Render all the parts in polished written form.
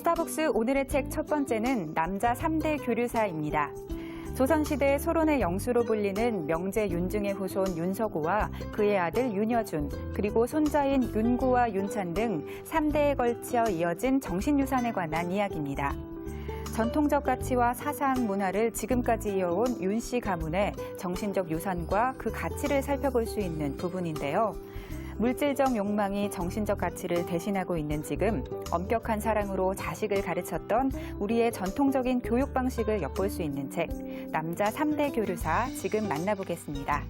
스타벅스 오늘의 책 첫 번째는 남자 3대 교류사입니다. 조선시대 소론의 영수로 불리는 명제 윤증의 후손 윤서고와 그의 아들 윤여준, 그리고 손자인 윤구와 윤찬 등 3대에 걸쳐 이어진 정신유산에 관한 이야기입니다. 전통적 가치와 사상 문화를 지금까지 이어온 윤씨 가문의 정신적 유산과 그 가치를 살펴볼 수 있는 부분인데요. 물질적 욕망이 정신적 가치를 대신하고 있는 지금, 엄격한 사랑으로 자식을 가르쳤던 우리의 전통적인 교육 방식을 엿볼 수 있는 책, 남자 3대 교류사, 지금 만나보겠습니다.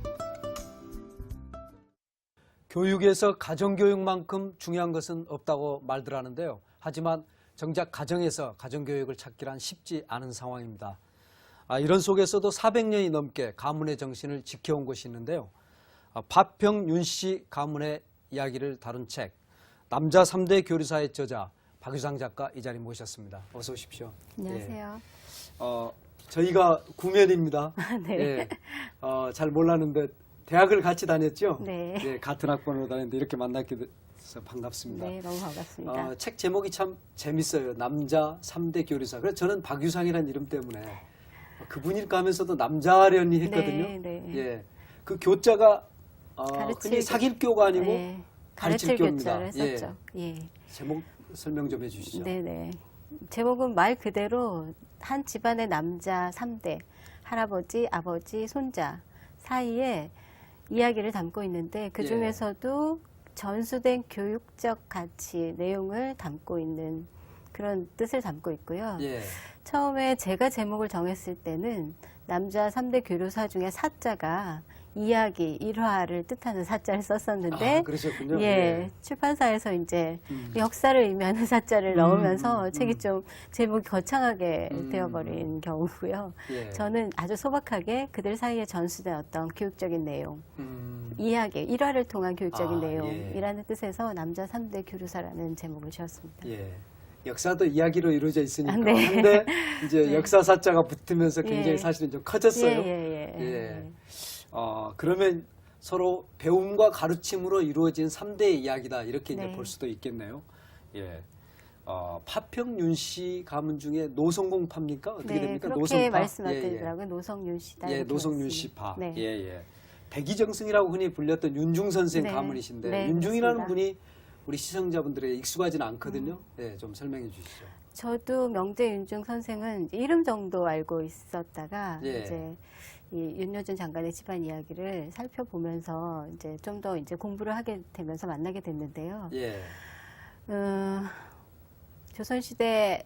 교육에서 가정교육만큼 중요한 것은 없다고 말들 하는데요. 하지만 정작 가정에서 가정교육을 찾기란 쉽지 않은 상황입니다. 이런 속에서도 400년이 넘게 가문의 정신을 지켜온 것이 있는데요. 파평윤씨 가문의 이야기를 다룬 책, 남자 3대 교류사의 저자 박유상 작가 이 자리 모셨습니다. 어서 오십시오. 안녕하세요. 저희가 구면입니다. 네. 예, 잘 몰랐는데 대학을 같이 다녔죠? 네. 예, 같은 학번으로 다녔는데 이렇게 만나게 돼서 반갑습니다. 네, 너무 반갑습니다. 책 제목이 참 재밌어요. 남자 3대 교류사. 그래서 저는 박유상이라는 이름 때문에 그분일까 하면서도 남자려니 했거든요. 네, 네. 예, 그 교자가 흔히 교- 사귈 교가 아니고 네, 가르칠 교입니다. 교자를 했었죠. 예. 제목 설명 좀 해주시죠. 네네. 제목은 말 그대로 한 집안의 남자 3대, 할아버지, 아버지, 손자 사이에 이야기를 담고 있는데 그 중에서도 전수된 교육적 가치 내용을 담고 있는 그런 뜻을 담고 있고요. 예. 처음에 제가 제목을 정했을 때는 남자 3대 교류사 중에 사자가 이야기, 일화를 뜻하는 사자를 썼었는데, 그러셨군요. 예, 출판사에서 이제 역사를 의미하는 사자를 넣으면서 책이 좀 제목이 거창하게 되어버린 경우고요. 예. 저는 아주 소박하게 그들 사이에 전수된 어떤 교육적인 내용, 이야기, 일화를 통한 교육적인 내용이라는 뜻에서 남자 3대 교류사라는 제목을 지었습니다. 예. 역사도 이야기로 이루어져 있으니까 네. 한데 이제 네. 역사 사자가 붙으면서 굉장히 예. 사실은 좀 커졌어요. 예. 그러면 서로 배움과 가르침으로 이루어진 3대의 이야기다 이렇게 이제 네. 볼 수도 있겠네요. 예. 파평윤씨 가문 중에 노성공파입니까? 어떻게 네, 됩니까? 그렇게 노성파. 말씀하시더라고요. 노성윤씨다. 예, 이렇게 노성윤씨파. 네. 예, 예. 백이정승이라고 흔히 불렸던 윤중 선생 네. 가문이신데 네, 윤중이라는 맞습니다. 분이 우리 시청자분들에게 익숙하지는 않거든요. 예, 좀 설명해 주시죠. 저도 명제 윤중 선생은 이제 이름 정도 알고 있었다가 예. 이제 이 윤여준 장관의 집안 이야기를 살펴보면서 이제 좀 더 이제 공부를 하게 되면서 만나게 됐는데요. 예. 조선시대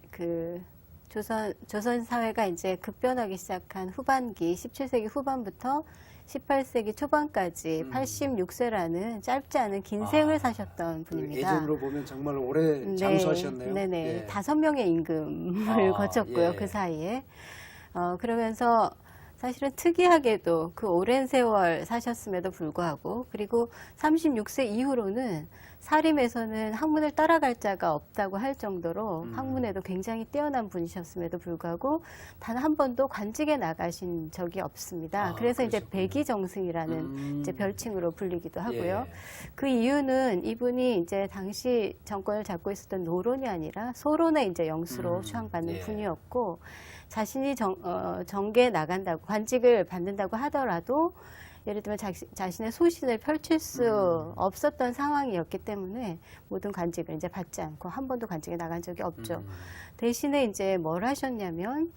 조선 사회가 이제 급변하기 시작한 후반기 17세기 후반부터 18세기 초반까지 86세라는 짧지 않은 긴 생을 사셨던 분입니다. 예전으로 보면 정말 오래 장수하셨네요. 네네. 예. 5명의 임금을 거쳤고요. 예. 그 사이에. 그러면서 사실은 특이하게도 그 오랜 세월 사셨음에도 불구하고 그리고 36세 이후로는 사림에서는 학문을 따라갈 자가 없다고 할 정도로 학문에도 굉장히 뛰어난 분이셨음에도 불구하고 단 한 번도 관직에 나가신 적이 없습니다. 그래서 이제 그러셨군요. 백이정승이라는 이제 별칭으로 불리기도 하고요. 예. 그 이유는 이분이 이제 당시 정권을 잡고 있었던 노론이 아니라 소론의 이제 영수로 추앙받는 예. 분이었고 자신이 정계에 나간다고 관직을 받는다고 하더라도 예를 들면 자신의 소신을 펼칠 수 없었던 상황이었기 때문에 모든 관직을 이제 받지 않고 한 번도 관직에 나간 적이 없죠. 대신에 이제 뭘 하셨냐면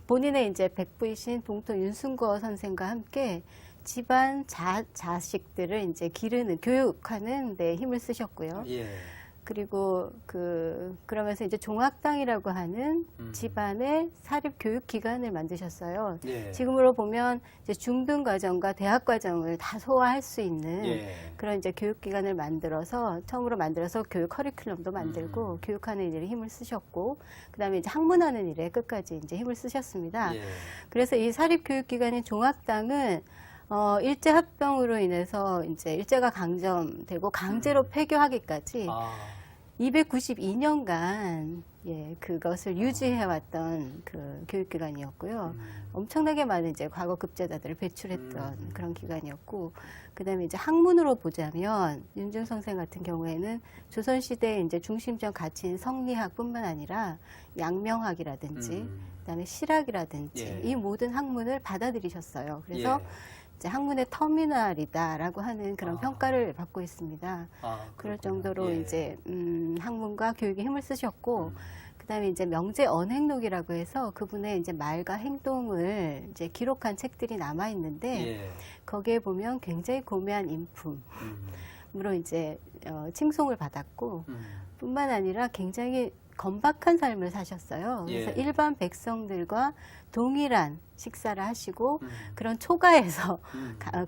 본인의 이제 백부이신 동토 윤순거 선생과 함께 집안 자식들을 이제 기르는 교육하는 데 힘을 쓰셨고요. 예. 그리고 그러면서 이제 종학당이라고 하는 집안의 사립 교육 기관을 만드셨어요. 예. 지금으로 보면 이제 중등 과정과 대학 과정을 다 소화할 수 있는 예. 그런 이제 교육 기관을 처음으로 만들어서 교육 커리큘럼도 만들고 교육하는 일에 힘을 쓰셨고, 그다음에 이제 학문하는 일에 끝까지 이제 힘을 쓰셨습니다. 예. 그래서 이 사립 교육 기관인 종학당은 일제 합병으로 인해서 이제 일제가 강점되고 강제로 폐교하기까지 292년간 예, 그것을 유지해왔던 그 교육기관이었고요. 엄청나게 많은 이제 과거 급제자들을 배출했던 그런 기관이었고, 그다음에 이제 학문으로 보자면 윤중 선생 같은 경우에는 조선시대의 이제 중심적 가치인 성리학뿐만 아니라 양명학이라든지, 그다음에 실학이라든지 예. 이 모든 학문을 받아들이셨어요. 그래서 예. 이제 학문의 터미널이다라고 하는 그런 아. 평가를 받고 있습니다. 그럴 그렇군요. 정도로 예. 이제 학문과 교육에 힘을 쓰셨고, 그다음에 이제 명제 언행록이라고 해서 그분의 이제 말과 행동을 이제 기록한 책들이 남아 있는데 예. 거기에 보면 굉장히 고매한 인품으로 이제 칭송을 받았고, 뿐만 아니라 굉장히 건박한 삶을 사셨어요. 그래서 예. 일반 백성들과 동일한 식사를 하시고 그런 초가에서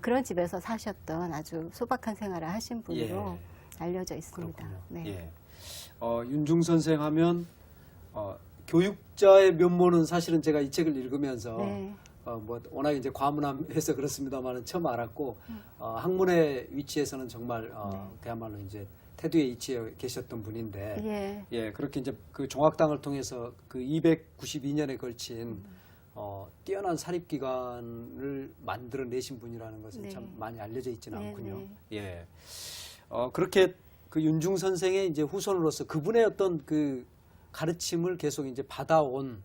그런 집에서 사셨던 아주 소박한 생활을 하신 분으로 알려져 있습니다. 그렇군요. 네. 예. 윤중 선생 하면 교육자의 면모는 사실은 제가 이 책을 읽으면서 네. 뭐 워낙 이제 과문해서 그렇습니다만은 처음 알았고 학문의 위치에서는 정말 그야말로 이제 태두에 위치해 계셨던 분인데 예. 그렇게 이제 그 종학당을 통해서 그 292년에 걸친 뛰어난 사립기관을 만들어내신 분이라는 것은 네. 참 많이 알려져 있지는 네, 않군요. 네. 예. 그렇게 그 윤중 선생의 이제 후손으로서 그분의 어떤 그 가르침을 계속 이제 받아온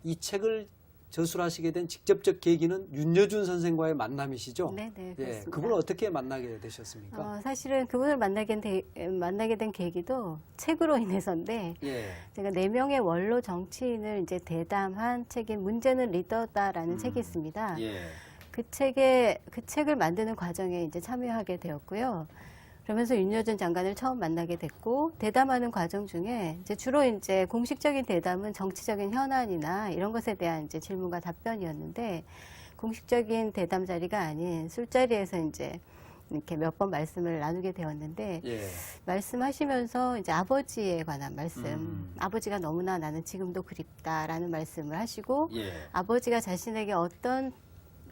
이 책을 저술하시게 된 직접적 계기는 윤여준 선생과의 만남이시죠? 네, 네, 예. 그렇습니다. 그분을 어떻게 만나게 되셨습니까? 사실은 그분을 만나게 된 계기도 책으로 인해서인데, 예. 제가 4명의 원로 정치인을 이제 대담한 책인 문제는 리더다라는 책이 있습니다. 예. 그 책을 만드는 과정에 이제 참여하게 되었고요. 그러면서 윤여준 장관을 처음 만나게 됐고, 대담하는 과정 중에 이제 주로 이제 공식적인 대담은 정치적인 현안이나 이런 것에 대한 이제 질문과 답변이었는데, 공식적인 대담 자리가 아닌 술자리에서 이제 이렇게 몇 번 말씀을 나누게 되었는데, 예. 말씀하시면서 이제 아버지에 관한 말씀, 아버지가 너무나 나는 지금도 그립다라는 말씀을 하시고, 예. 아버지가 자신에게 어떤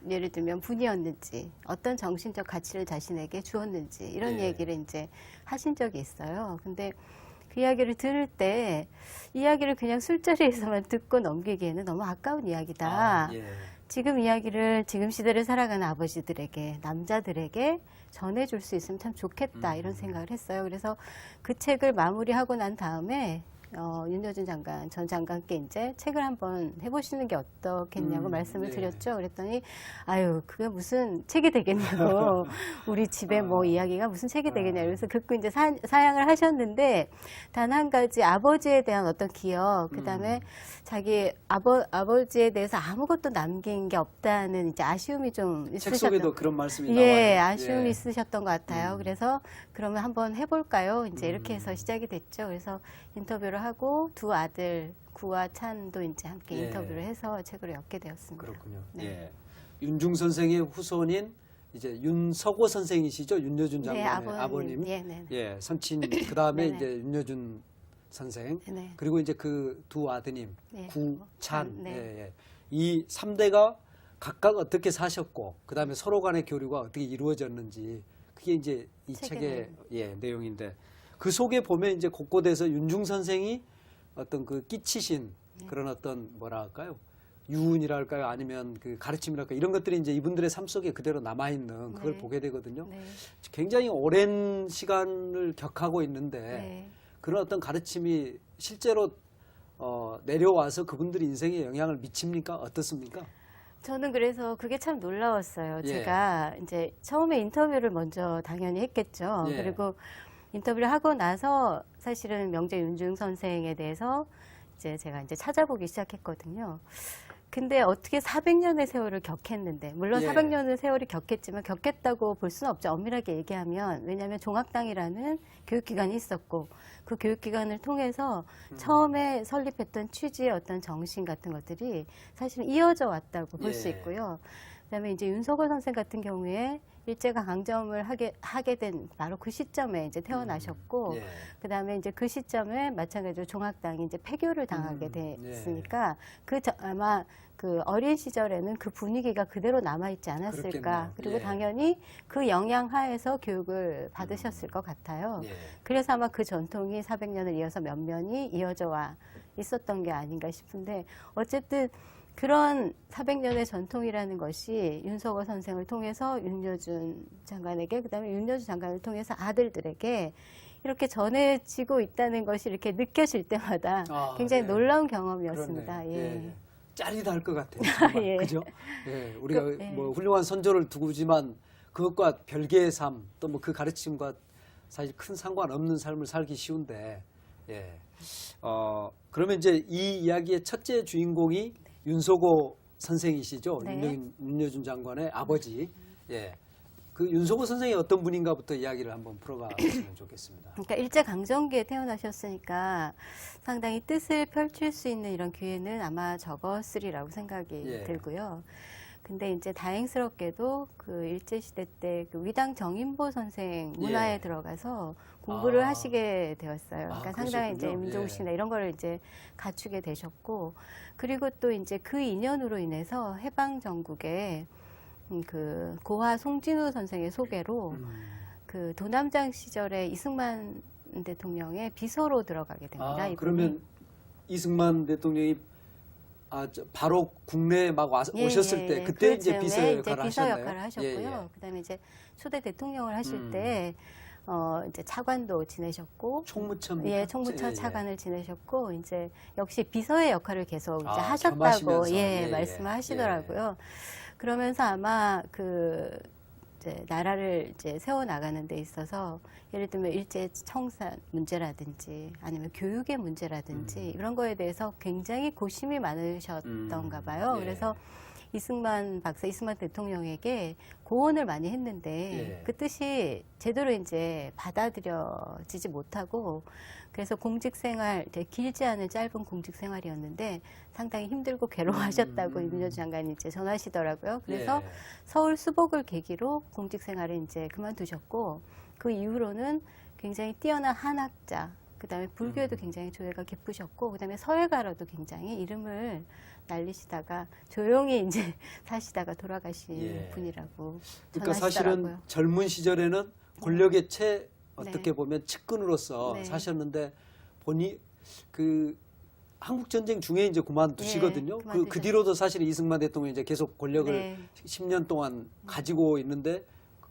예를 들면 분이었는지, 어떤 정신적 가치를 자신에게 주었는지 이런 예. 얘기를 이제 하신 적이 있어요. 근데 그 이야기를 들을 때 이야기를 그냥 술자리에서만 듣고 넘기기에는 너무 아까운 이야기다. 예. 지금 이야기를 지금 시대를 살아가는 아버지들에게, 남자들에게 전해줄 수 있으면 참 좋겠다 이런 생각을 했어요. 그래서 그 책을 마무리하고 난 다음에 윤여준 장관, 전 장관께 이제 책을 한번 해보시는 게 어떻겠냐고 말씀을 네. 드렸죠. 그랬더니, 아유, 그게 무슨 책이 되겠냐고. 우리 집에 뭐 이야기가 무슨 책이 되겠냐. 그래서 듣고 이제 사양을 하셨는데, 단 한 가지 아버지에 대한 어떤 기억, 그 다음에 자기 아버지에 대해서 아무것도 남긴 게 없다는 이제 아쉬움이 좀 책 있으셨던. 속에도 그런 말씀이 나와요. 예, 아쉬움이 예. 있으셨던 것 같아요. 그래서 그러면 한번 해볼까요? 이제 이렇게 해서 시작이 됐죠. 그래서 인터뷰를 하고 두 아들 구와 찬도 이제 함께 예. 인터뷰를 해서 책으로 엮게 되었습니다. 그렇군요. 네. 예. 윤중 선생의 후손인 이제 윤석호 선생이시죠? 윤여준 네, 장관의 아버님. 예, 네. 예, 선친 그다음에 네네. 이제 윤여준 선생. 네. 그리고 이제 그 두 아드님 네. 구찬. 네. 예, 예. 이 3대가 각각 어떻게 사셨고 그다음에 서로 간의 교류가 어떻게 이루어졌는지 그게 이제 이 책의 내용인데 그 속에 보면 이제 곳곳에서 윤중 선생이 어떤 그 끼치신 그런 어떤 뭐라 할까요? 유운이랄까요? 아니면 그 가르침이랄까 이런 것들이 이제 이분들의 삶 속에 그대로 남아 있는 그걸 네. 보게 되거든요. 네. 굉장히 오랜 시간을 격하고 있는데 네. 그런 어떤 가르침이 실제로 내려와서 그분들 인생에 영향을 미칩니까? 어떻습니까? 저는 그래서 그게 참 놀라웠어요. 예. 제가 이제 처음에 인터뷰를 먼저 당연히 했겠죠. 예. 그리고 인터뷰를 하고 나서 사실은 명제 윤중 선생에 대해서 이제 제가 이제 찾아보기 시작했거든요. 근데 어떻게 400년의 세월을 겪했는데, 물론 예. 400년의 세월이 겪겠지만 겪겠다고 볼 수는 없죠. 엄밀하게 얘기하면. 왜냐하면 종학당이라는 교육기관이 있었고, 그 교육기관을 통해서 처음에 설립했던 취지의 어떤 정신 같은 것들이 사실은 이어져 왔다고 볼 수 예. 있고요. 그다음에 이제 윤석호 선생 같은 경우에 일제가 강점을 하게 된 바로 그 시점에 이제 태어나셨고, 예. 그 다음에 이제 그 시점에 마찬가지로 종학당이 이제 폐교를 당하게 됐으니까, 아마 그 어린 시절에는 그 분위기가 그대로 남아있지 않았을까. 그렇겠네요. 그리고 예. 당연히 그 영향 하에서 교육을 받으셨을 것 같아요. 예. 그래서 아마 그 전통이 400년을 이어서 몇 년이 이어져 와 있었던 게 아닌가 싶은데, 어쨌든 그런 400년의 전통이라는 것이 윤석호 선생을 통해서 윤여준 장관에게, 그다음에 윤여준 장관을 통해서 아들들에게 이렇게 전해지고 있다는 것이 이렇게 느껴질 때마다 굉장히 예. 놀라운 경험이었습니다. 그렇네요. 예. 예. 짜릿할 것 같아요. 정말. 예. 그죠? 예. 우리가 예. 뭐 훌륭한 선조를 두고지만 그것과 별개의 삶, 또 뭐 그 가르침과 사실 큰 상관없는 삶을 살기 쉬운데, 예. 그러면 이제 이 이야기의 첫째 주인공이 윤석호 선생이시죠. 네. 윤여준 장관의 아버지. 예. 그 윤석호 선생이 어떤 분인가부터 이야기를 한번 풀어봤으면 좋겠습니다. 그러니까 일제 강점기에 태어나셨으니까 상당히 뜻을 펼칠 수 있는 이런 기회는 아마 적었으리라고 생각이 예. 들고요. 근데 이제 다행스럽게도 그 일제 시대 때 그 위당 정인보 선생 문화에 예. 들어가서 공부를 아. 하시게 되었어요. 그러니까 상당히 이제 그러셨군요. 임종식이나 이런 거를 이제 갖추게 되셨고, 그리고 또 이제 그 인연으로 인해서 해방 전국에 그 고화 송진우 선생의 소개로 그 도남장 시절에 이승만 대통령의 비서로 들어가게 됩니다. 이분이. 그러면 이승만 대통령이 바로 국내에 막 오셨을 때 그때 그 이제 즈음에 비서 역할을 비서 하셨나요? 역할을 하셨고요. 예, 예. 그다음에 이제 초대 대통령을 하실 때 이제 차관도 지내셨고, 총무청 총무처 차관을 지내셨고, 이제 역시 비서의 역할을 계속 이제 하셨다고 겸하시면서. 말씀을 하시더라고요. 그러면서 아마 그 이제 나라를 이제 세워 나가는 데 있어서 예를 들면 일제 청산 문제라든지 아니면 교육의 문제라든지 이런 거에 대해서 굉장히 고심이 많으셨던가 봐요. 예. 그래서 이승만 대통령에게 고언을 많이 했는데 예. 그 뜻이 제대로 이제 받아들여지지 못하고, 그래서 공직 생활, 길지 않은 짧은 공직 생활이었는데 상당히 힘들고 괴로워하셨다고 윤여준 장관이 이제 전하시더라고요. 그래서 예. 서울 수복을 계기로 공직 생활을 이제 그만두셨고, 그 이후로는 굉장히 뛰어난 한학자, 그다음에 불교에도 굉장히 조예가 깊으셨고, 그다음에 서예가로도 굉장히 이름을 날리시다가 조용히 이제 사시다가 돌아가신 예. 분이라고 그러니까 전하시더라고요. 사실은 젊은 시절에는 권력의 어떻게 네. 보면 측근으로서 네. 사셨는데 본이 그 한국 전쟁 중에 이제 그만두시거든요. 그 그만두셨죠. 뒤로도 사실 이승만 대통령이 이제 계속 권력을 네. 10년 동안 가지고 있는데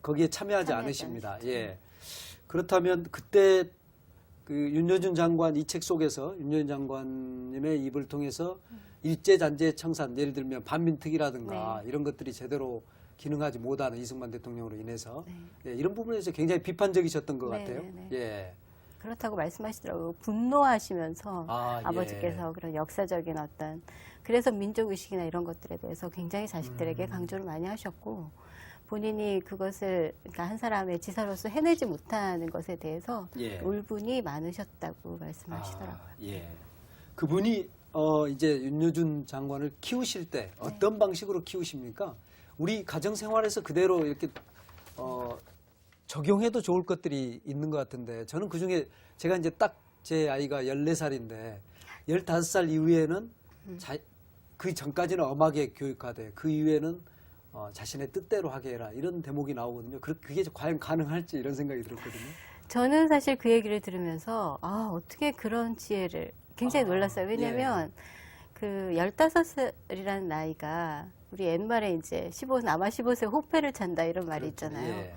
거기에 참여하지 않으십니다. 않으셨죠. 예. 그렇다면 그때 그 윤여준 장관 이 책 속에서 윤여준 장관님의 입을 통해서 일제 잔재 청산, 예를 들면 반민특위라든가 이런 것들이 제대로 기능하지 못하는 이승만 대통령으로 인해서 예, 이런 부분에서 굉장히 비판적이셨던 것 네, 같아요. 네. 예. 그렇다고 말씀하시더라고요. 분노하시면서 아버지께서 그런 역사적인 어떤, 그래서 민족의식이나 이런 것들에 대해서 굉장히 자식들에게 강조를 많이 하셨고, 본인이 그것을, 그러니까 한 사람의 지사로서 해내지 못하는 것에 대해서 예. 울분이 많으셨다고 말씀하시더라고요. 예. 그분이 이제 윤여준 장관을 키우실 때 어떤 방식으로 키우십니까? 우리 가정 생활에서 그대로 이렇게 적용해도 좋을 것들이 있는 것 같은데, 저는 그 중에 제가 이제 딱 제 아이가 14살인데 15살 이후에는 그 전까지는 엄하게 교육하되 그 이후에는 자신의 뜻대로 하게 해라, 이런 대목이 나오거든요. 그게 과연 가능할지 이런 생각이 들었거든요. 저는 사실 그 얘기를 들으면서 어떻게 그런 지혜를 굉장히 놀랐어요. 왜냐하면 그 15살이라는 나이가 우리 옛말에 이제 아마 15세 호패를 찬다 이런 말이 있잖아요. 예.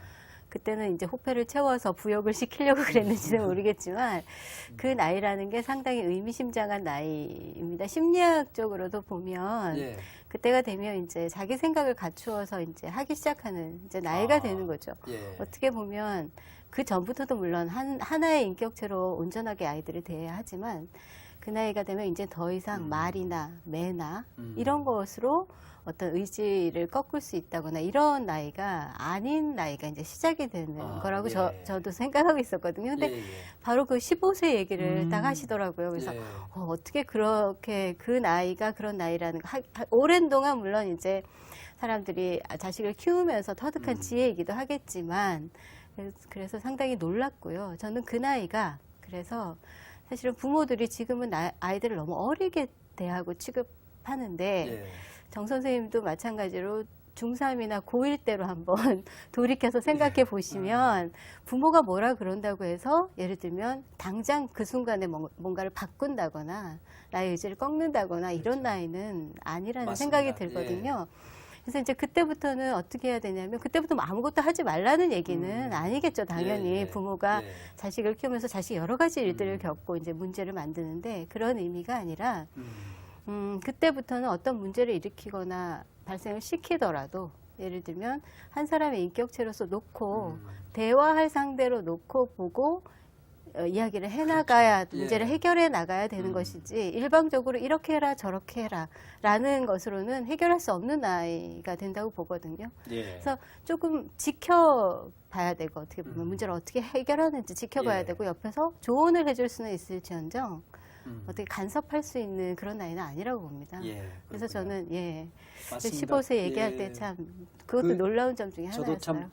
그때는 이제 호패를 채워서 부역을 시키려고 그랬는지는 모르겠지만 그 나이라는 게 상당히 의미심장한 나이입니다. 심리학적으로도 보면 예. 그때가 되면 이제 자기 생각을 갖추어서 이제 하기 시작하는 이제 나이가 되는 거죠. 예. 어떻게 보면 그 전부터도 물론 하나의 인격체로 온전하게 아이들을 대해야 하지만 그 나이가 되면 이제 더 이상 말이나 매나 이런 것으로 어떤 의지를 꺾을 수 있다거나 이런 나이가 아닌 나이가 이제 시작이 되는 거라고 저도 생각하고 있었거든요. 근데 바로 그 15세 얘기를 딱 하시더라고요. 그래서 어떻게 그렇게 그 나이가 그런 나이라는 거, 오랜 동안 물론 이제 사람들이 자식을 키우면서 터득한 지혜이기도 하겠지만 그래서 상당히 놀랐고요. 저는 그 나이가 그래서 사실은 부모들이 지금은 아이들을 너무 어리게 대하고 취급하는데 예. 정 선생님도 마찬가지로 중3이나 고1 때로 한번 돌이켜서 생각해 보시면 부모가 뭐라 그런다고 해서 예를 들면 당장 그 순간에 뭔가를 바꾼다거나 나의 의지를 꺾는다거나 이런 나이는 아니라는 맞습니다. 생각이 들거든요. 그래서 이제 그때부터는 어떻게 해야 되냐면 그때부터 뭐 아무것도 하지 말라는 얘기는 아니겠죠. 당연히 예, 예. 부모가 예. 자식을 키우면서 자식 여러 가지 일들을 겪고 이제 문제를 만드는데 그런 의미가 아니라 그때부터는 어떤 문제를 일으키거나 발생을 시키더라도 예를 들면 한 사람의 인격체로서 놓고 대화할 상대로 놓고 보고 이야기를 해나가야 그렇죠. 문제를 예. 해결해 나가야 되는 것이지 일방적으로 이렇게 해라 저렇게 해라 라는 것으로는 해결할 수 없는 아이가 된다고 보거든요. 예. 그래서 조금 지켜봐야 되고 어떻게 보면 문제를 어떻게 해결하는지 지켜봐야 예. 되고 옆에서 조언을 해줄 수는 있을지언정 어떻게 간섭할 수 있는 그런 나이는 아니라고 봅니다. 예, 그래서 그렇군요. 저는 예, 맞습니다. 15세 얘기할 예. 때 참 그것도 그 놀라운 점 중에 저도 하나였어요. 참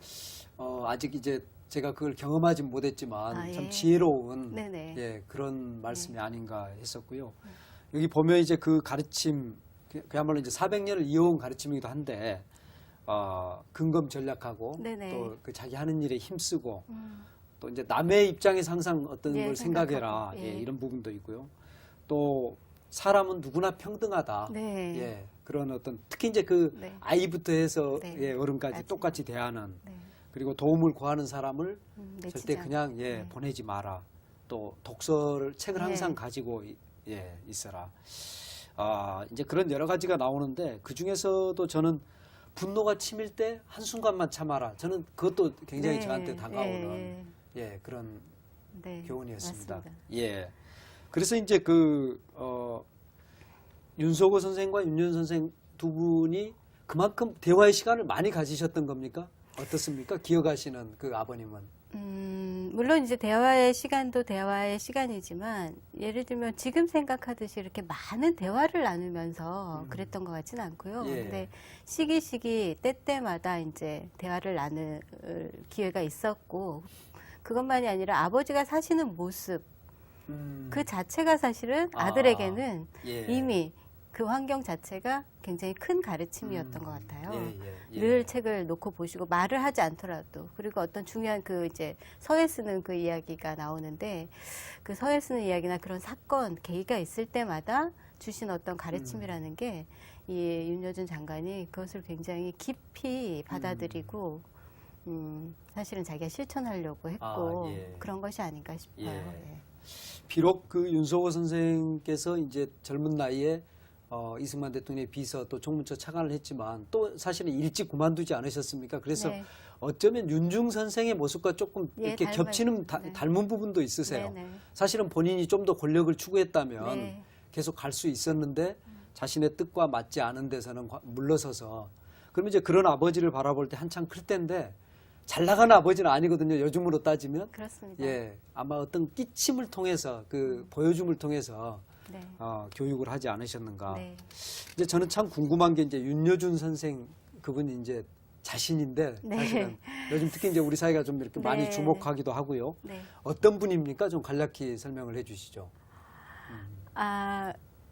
아직 이제 제가 그걸 경험하지 못했지만 아, 참 예. 지혜로운 네네. 예, 그런 말씀이 아닌가 했었고요. 여기 보면 이제 그 가르침 그야말로 이제 400년을 이어온 가르침이기도 한데 근검 전략하고 네네. 또 그 자기 하는 일에 힘쓰고 또 이제 남의 입장에서 항상 어떤 예, 걸 생각해라 생각하고, 예, 예. 이런 부분도 있고요. 또 사람은 누구나 평등하다. 네. 예, 그런 어떤 특히 이제 그 네. 아이부터 해서 네. 예, 어른까지 맞아요. 똑같이 대하는 네. 그리고 도움을 구하는 사람을 내치지 절대 그냥 않고. 예, 네. 보내지 마라. 또 독서를 책을 네. 항상 가지고 예, 있어라. 이제 그런 여러 가지가 나오는데 그 중에서도 저는 분노가 치밀 때 한순간만 참아라. 저는 그것도 굉장히 네. 저한테 다가오는 예, 예, 그런 네. 교훈이었습니다. 맞습니다. 예. 그래서 이제 그 윤석호 선생과 윤여준 선생 두 분이 그만큼 대화의 시간을 많이 가지셨던 겁니까? 어떻습니까? 기억하시는 그 아버님은? 물론 이제 대화의 시간도 대화의 시간이지만 예를 들면 지금 생각하듯이 이렇게 많은 대화를 나누면서 그랬던 것 같지는 않고요. 예. 근데 시기 때때마다 이제 대화를 나눌 기회가 있었고 그것만이 아니라 아버지가 사시는 모습 그 자체가 사실은 아들에게는 예. 이미 그 환경 자체가 굉장히 큰 가르침이었던 것 같아요. 예. 늘 책을 놓고 보시고 말을 하지 않더라도 그리고 어떤 중요한 그 이제 서예 쓰는 그 이야기가 나오는데 그 서예 쓰는 이야기나 그런 사건 계기가 있을 때마다 주신 어떤 가르침이라는 게 이 윤여준 장관이 그것을 굉장히 깊이 받아들이고 사실은 자기가 실천하려고 했고 예. 그런 것이 아닌가 싶어요. 예. 예. 비록 그 윤석호 선생께서 이제 젊은 나이에 이승만 대통령의 비서 또 총무처 차관을 했지만 또 사실은 일찍 그만두지 않으셨습니까? 그래서 네. 어쩌면 윤중 선생의 모습과 조금 예, 이렇게 겹치는 네. 닮은 부분도 있으세요. 네네. 사실은 본인이 좀 더 권력을 추구했다면 네. 계속 갈 수 있었는데 자신의 뜻과 맞지 않은 데서는 물러서서 그러면 이제 그런 아버지를 바라볼 때 한창 클 때인데 잘 나가는 아버지는 아니거든요. 요즘으로 따지면. 그렇습니다. 예, 아마 어떤 끼침을 통해서 그 보여줌을 통해서 네. 교육을 하지 않으셨는가. 네. 이제 저는 참 궁금한 게 이제 윤여준 선생 그분이 이제 자신인데 네. 사실은 요즘 특히 이제 우리 사회가 좀 이렇게 많이 네. 주목하기도 하고요. 네. 어떤 분입니까? 좀 간략히 설명을 해주시죠.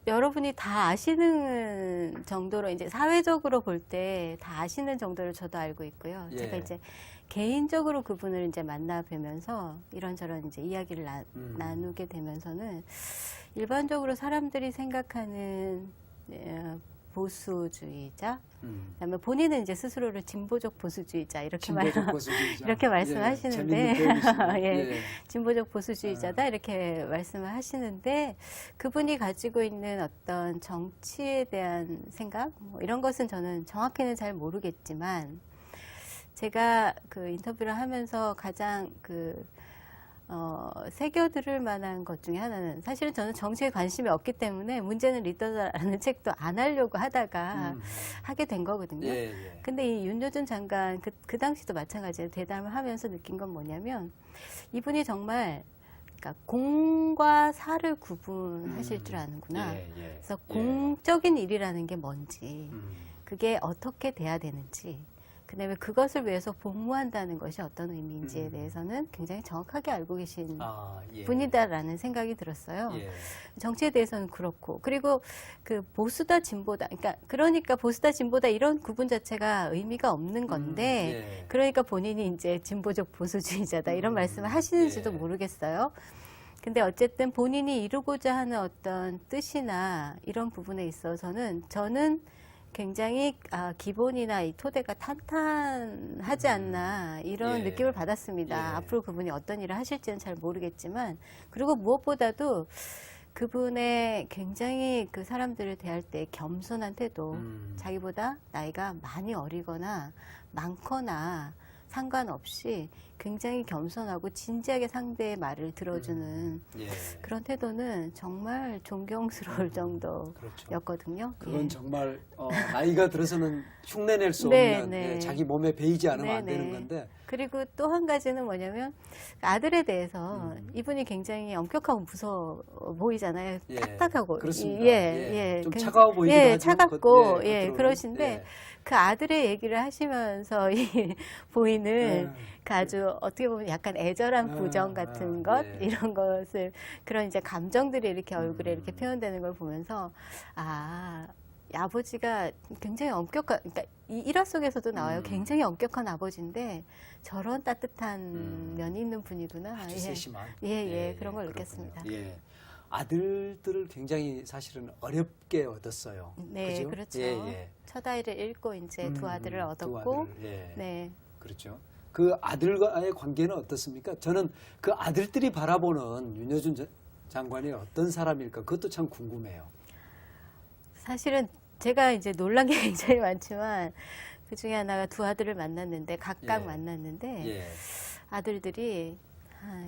여러분이 다 아시는 정도로 이제 사회적으로 볼 때 다 아시는 정도로 저도 알고 있고요. 예. 제가 이제 개인적으로 그분을 이제 만나 뵈면서 이런저런 이제 이야기를 나누게 되면서는 일반적으로 사람들이 생각하는 보수주의자, 그다음에 본인은 이제 스스로를 진보적 보수주의자 이렇게 진보적 보수주의자. 이렇게 말씀하시는데 재밌는 표현이시네요. 예. 진보적 보수주의자다 이렇게 말씀을 하시는데 그분이 가지고 있는 어떤 정치에 대한 생각 뭐 이런 것은 저는 정확히는 잘 모르겠지만 제가 그 인터뷰를 하면서 가장 새겨들을 만한 것 중에 하나는 사실은 저는 정치에 관심이 없기 때문에 문제는 리더다라는 책도 안 하려고 하다가 하게 된 거거든요. 예, 예. 근데 이 윤여준 장관 그 당시도 마찬가지로 대담을 하면서 느낀 건 뭐냐면 이분이 정말 그러니까 공과 사를 구분하실 줄 아는구나. 예, 예. 그래서 예. 공적인 일이라는 게 뭔지 그게 어떻게 돼야 되는지, 그다음에 그것을 위해서 복무한다는 것이 어떤 의미인지에 대해서는 굉장히 정확하게 알고 계신 예. 분이다라는 생각이 들었어요. 예. 정치에 대해서는 그렇고, 그리고 그 보수다 진보다, 그러니까 보수다 진보다 이런 구분 자체가 의미가 없는 건데, 예. 그러니까 본인이 이제 진보적 보수주의자다 이런 말씀을 하시는지도 예. 모르겠어요. 근데 어쨌든 본인이 이루고자 하는 어떤 뜻이나 이런 부분에 있어서는 저는 굉장히 기본이나 이 토대가 탄탄하지 않나 이런 예. 느낌을 받았습니다. 예. 앞으로 그분이 어떤 일을 하실지는 잘 모르겠지만, 그리고 무엇보다도 그분의 굉장히 그 사람들을 대할 때 겸손한 태도, 자기보다 나이가 많이 어리거나 많거나 상관없이 굉장히 겸손하고 진지하게 상대의 말을 들어주는 예. 그런 태도는 정말 존경스러울 정도였거든요. 그건 예. 정말 나이가 들어서는 흉내낼 수 네, 없는 네. 자기 몸에 배이지 않으면 안 네, 되는 네. 건데. 그리고 또 한 가지는 뭐냐면 아들에 대해서 이분이 굉장히 엄격하고 무서워 보이잖아요. 예, 딱딱하고. 그렇습니다. 예. 좀 차가워 보이기도 예, 하죠. 차갑고, 겉- 예, 겉으로는. 그러신데 예. 그 아들의 얘기를 하시면서 보이는 예. 그 아주 어떻게 보면 약간 애절한 부정 같은 것, 예. 이런 것을, 그런 이제 감정들이 이렇게 얼굴에 이렇게 표현되는 걸 보면서, 이 아버지가 굉장히 엄격한, 그러니까 이 일화 속에서도 나와요. 굉장히 엄격한 아버지인데 저런 따뜻한 면이 있는 분이구나. 아주 예. 세심한. 그런 걸 그렇군요. 느꼈습니다. 예. 아들들을 굉장히 사실은 어렵게 얻었어요. 네, 그죠? 그렇죠. 예. 첫 아이를 잃고 이제 두 아들을 두 얻었고, 아들을, 예. 네. 그렇죠. 그 아들과의 관계는 어떻습니까? 저는 그 아들들이 바라보는 윤여준 장관이 어떤 사람일까? 그것도 참 궁금해요. 사실은 제가 이제 놀란 게 굉장히 많지만 그 중에 하나가 두 아들을 만났는데 각각 예. 만났는데 예. 아들들이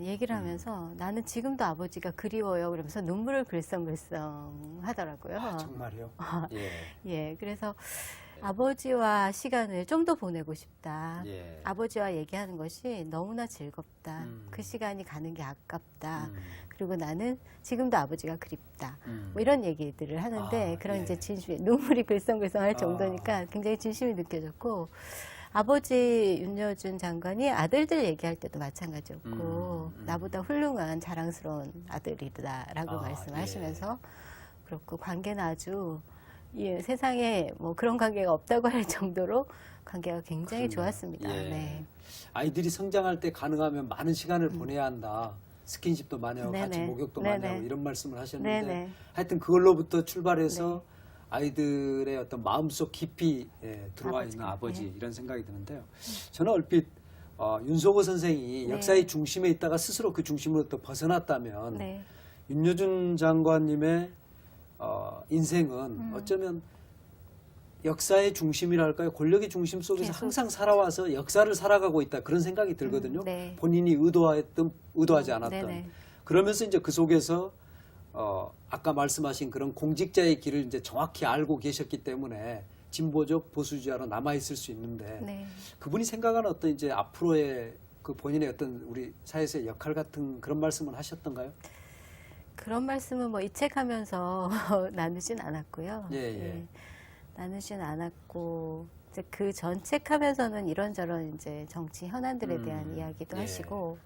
얘기를 하면서 나는 지금도 아버지가 그리워요 그러면서 눈물을 글썽글썽 하더라고요. 정말요? 예. 예, 그래서 아버지와 시간을 좀 더 보내고 싶다. 예. 아버지와 얘기하는 것이 너무나 즐겁다. 음. 그 시간이 가는 게 아깝다. 음. 그리고 나는 지금도 아버지가 그립다. 음. 뭐 이런 얘기들을 하는데 그런 예. 이제 진심이 눈물이 글썽글썽할 정도니까 굉장히 진심이 느껴졌고, 아버지 윤여준 장관이 아들들 얘기할 때도 마찬가지였고 나보다 훌륭한 자랑스러운 아들이다라고 말씀하시면서 그렇고 관계는 아주 세상에 뭐 그런 관계가 없다고 할 정도로 관계가 굉장히 그러네요. 좋았습니다. 예. 네. 아이들이 성장할 때 가능하면 많은 시간을 보내야 한다. 스킨십도 많이 하고 같이 네네. 목욕도 많이 네네. 하고 이런 말씀을 하셨는데 네네. 하여튼 그걸로부터 출발해서 아이들의 어떤 마음속 깊이 들어와 있는 아버지가, 아버지 네. 이런 생각이 드는데요. 저는 얼핏 윤석호 선생이 네. 역사의 중심에 있다가 스스로 그 중심으로부터 벗어났다면 네. 윤여준 장관님의 인생은 어쩌면 역사의 중심이랄까요? 권력의 중심 속에서 계속. 항상 살아와서 역사를 살아가고 있다 그런 생각이 들거든요. 네. 본인이 의도하지 않았던. 네네. 그러면서 이제 그 속에서 아까 말씀하신 그런 공직자의 길을 이제 정확히 알고 계셨기 때문에 진보적 보수주의자로 남아 있을 수 있는데 네. 그분이 생각하는 어떤 이제 앞으로의 그 본인의 어떤 우리 사회에서의 역할 같은 그런 말씀을 하셨던가요? 그런 말씀은 뭐 이 책 하면서 나누진 않았고요. 예. 나누진 않았고, 이제 그 전 책 하면서는 이런저런 이제 정치 현안들에 대한 이야기도 예. 하시고,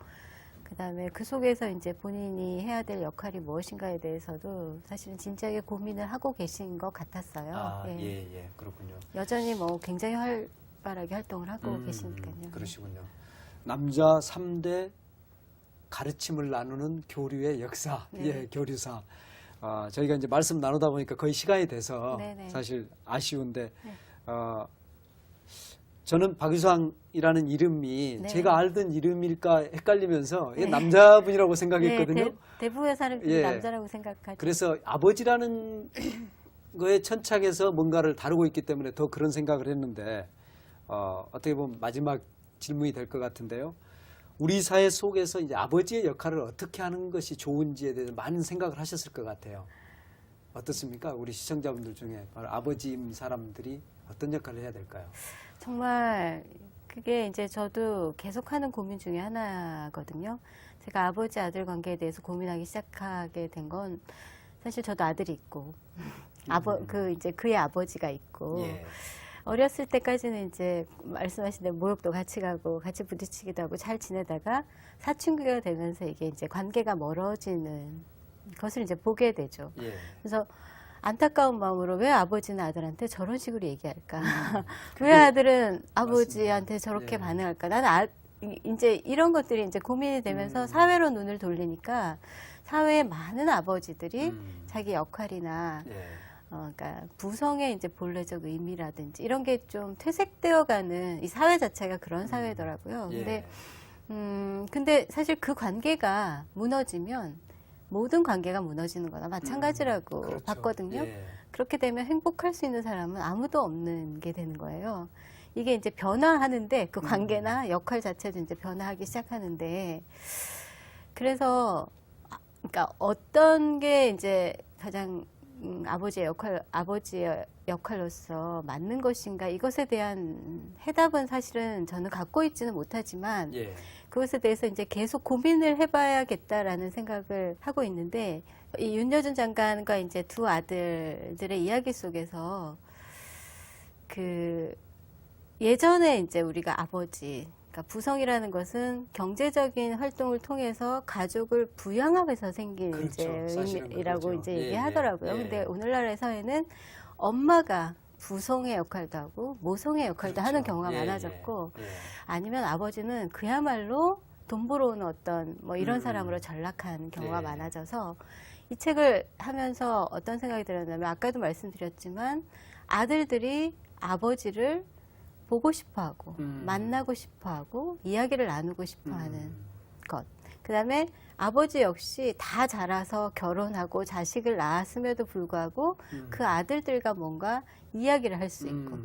그 다음에 그 속에서 이제 본인이 해야 될 역할이 무엇인가에 대해서도 사실은 진지하게 고민을 하고 계신 것 같았어요. 예, 그렇군요. 여전히 뭐 굉장히 활발하게 활동을 하고 계시니까요. 그러시군요. 남자 3대 가르침을 나누는 교류의 역사, 네. 교류사. 저희가 이제 말씀 나누다 보니까 거의 시간이 돼서 네네. 사실 아쉬운데, 네. 저는 박유상이라는 이름이 네. 제가 알던 이름일까 헷갈리면서 이게 남자분이라고 생각했거든요. 네, 대부분의 사람들이 예. 남자라고 생각하죠. 그래서 아버지라는 거에 천착해서 뭔가를 다루고 있기 때문에 더 그런 생각을 했는데 어떻게 보면 마지막 질문이 될 것 같은데요. 우리 사회 속에서 이제 아버지의 역할을 어떻게 하는 것이 좋은지에 대해서 많은 생각을 하셨을 것 같아요. 어떻습니까? 우리 시청자분들 중에 바로 아버지인 사람들이 어떤 역할을 해야 될까요? 정말 그게 이제 저도 계속하는 고민 중에 하나거든요. 제가 아버지 아들 관계에 대해서 고민하기 시작하게 된 건 사실 저도 아들이 있고 그 이제 그의 아버지가 있고 예. 어렸을 때까지는 이제 말씀하신 대로 모욕도 같이 가고 같이 부딪히기도 하고 잘 지내다가 사춘기가 되면서 이게 이제 관계가 멀어지는 것을 이제 보게 되죠. 예. 그래서 안타까운 마음으로 왜 아버지는 아들한테 저런 식으로 얘기할까? 왜 아들은 아버지한테 저렇게 예. 반응할까? 나는 이제 이런 것들이 이제 고민이 되면서 사회로 눈을 돌리니까 사회의 많은 아버지들이 자기 역할이나 예. 그러니까 부성의 이제 본래적 의미라든지 이런 게 좀 퇴색되어가는 이 사회 자체가 그런 사회더라고요. 예. 근데 사실 그 관계가 무너지면 모든 관계가 무너지는 거나 마찬가지라고 그렇죠. 봤거든요. 예. 그렇게 되면 행복할 수 있는 사람은 아무도 없는 게 되는 거예요. 이게 이제 변화하는데 그 관계나 역할 자체도 이제 변화하기 시작하는데 그래서 그러니까 어떤 게 이제 가장 아버지의 역할로서 맞는 것인가 이것에 대한 해답은 사실은 저는 갖고 있지는 못하지만 예. 그것에 대해서 이제 계속 고민을 해봐야겠다라는 생각을 하고 있는데 이 윤여준 장관과 이제 두 아들들의 이야기 속에서 그 예전에 이제 우리가 아버지 그러니까 부성이라는 것은 경제적인 활동을 통해서 가족을 부양하면서 생긴 그렇죠. 이제 사실은 의미라고 그렇죠. 이제 예, 얘기하더라고요. 예, 예. 근데 오늘날의 사회는 엄마가 부성의 역할도 하고 모성의 역할도 그렇죠. 하는 경우가 예, 많아졌고 예. 예. 아니면 아버지는 그야말로 돈 벌어오는 어떤 뭐 이런 음. 사람으로 전락한 경우가 네. 많아져서 이 책을 하면서 어떤 생각이 들었냐면 아까도 말씀드렸지만 아들들이 아버지를 보고 싶어하고 만나고 싶어하고 이야기를 나누고 싶어하는 것. 그다음에 아버지 역시 다 자라서 결혼하고 자식을 낳았음에도 불구하고 그 아들들과 뭔가 이야기를 할 수 있고.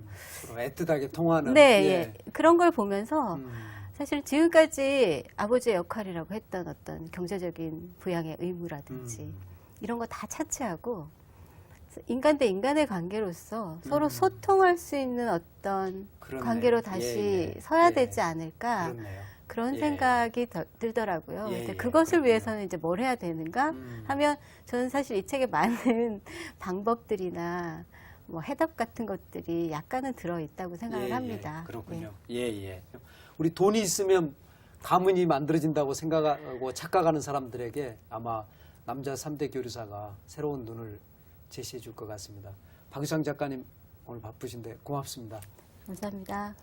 서로 애틋하게 통하는. 네, 예. 예. 그런 걸 보면서 음. 사실 지금까지 아버지의 역할이라고 했던 어떤 경제적인 부양의 의무라든지 이런 거 다 차치하고 인간 대 인간의 관계로서 서로 소통할 수 있는 어떤 그렇네요. 관계로 다시 예, 예. 서야 예. 되지 않을까 그렇네요. 그런 예. 생각이 들더라고요. 예, 근데 예. 그것을 그렇군요. 위해서는 이제 뭘 해야 되는가 하면 저는 사실 이 책에 많은 방법들이나 뭐 해답 같은 것들이 약간은 들어있다고 생각을 예, 합니다. 예. 그렇군요. 예, 예. 우리 돈이 있으면 가문이 만들어진다고 생각하고 착각하는 사람들에게 아마 남자 3대 교류사가 새로운 눈을 제시해 줄 것 같습니다. 박유상 작가님 오늘 바쁘신데 고맙습니다. 감사합니다.